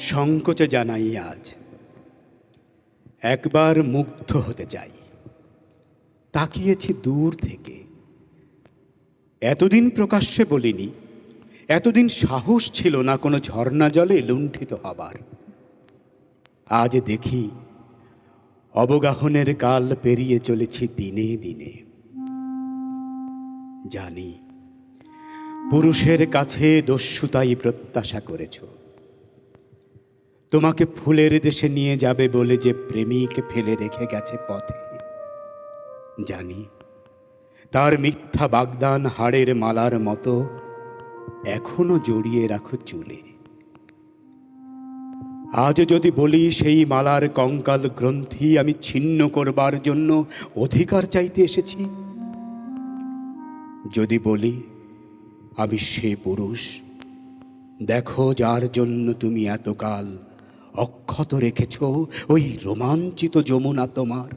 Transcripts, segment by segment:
সংকোচে জানাই আজ একবার মুগ্ধ হতে চাই। তাকিয়েছি দূর থেকে, এতদিন প্রকাশ্যে বলিনি, এতদিন সাহস ছিল না কোনো ঝর্ণা জলে লুণ্ঠিত হবার। আজ দেখি অবগাহনের কাল পেরিয়ে চলেছি দিনে দিনে। জানি পুরুষের কাছে দস্যুতাই প্রত্যাশা করেছ, তোমাকে ফুলের দেশে নিয়ে যাবে বলে যে প্রেমিক ফেলে রেখে গেছে পথে। জানি তার মিথ্যা বাগদান হাড়ের মালার মতো এখনো জড়িয়ে রাখো চুলে। আজ যদি বলি সেই মালার কঙ্কাল গ্রন্থি আমি ছিন্ন করবার জন্য অধিকার চাইতে এসেছি, যদি বলি আমি সে পুরুষ, দেখো যার জন্য তুমি এতকাল অক্ষত রেখেছ ওই রোমাঞ্চিত যমুনা তোমার।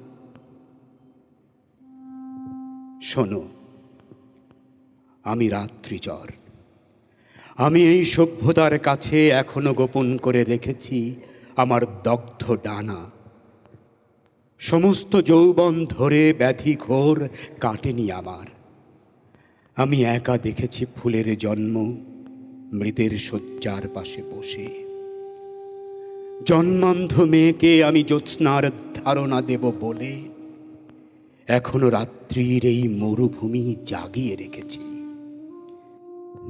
শোনো, আমি রাত্রিচর, আমি এই সভ্যতার কাছে এখনো গোপন করে রেখেছি আমার দগ্ধ ডানা। সমস্ত যৌবন ধরে ব্যাধি ঘোর কাটেনি আমার। আমি একা দেখেছি ফুলের জন্ম মৃতের শয্যার পাশে বসে। জন্মান্ধ মেয়েকে আমি জ্যোৎস্নার ধারণা দেব বলে এখনো রাত্রির এই মরুভূমি জাগিয়ে রেখেছি।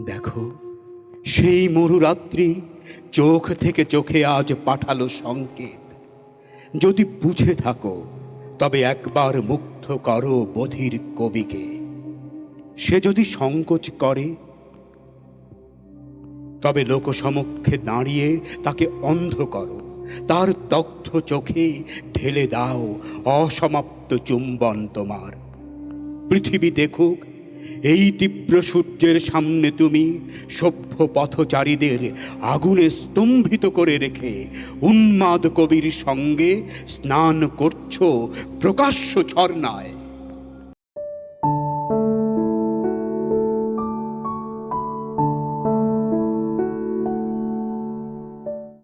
দেখো সেই মরুরাত্রি চোখ থেকে চোখে আজ পাঠালো সংকেত। যদি বুঝে থাকো তবে একবার মুগ্ধ করো বধির কবিকে। সে যদি সংকোচ করে তবে লোকসমক্ষে দাঁড়িয়ে তাকে অন্ধ করো, তার দগ্ধ চোখে ঢেলে দাও অসমাপ্ত চুম্বন তোমার। পৃথিবী দেখুক এই তীব্র সূর্যের সামনে তুমি সভ্য পথচারীদের আগুনে স্তম্ভিত করে রেখে উন্মাদ কবির সঙ্গে স্নান করছো প্রকাশ্য ঝর্ণায়।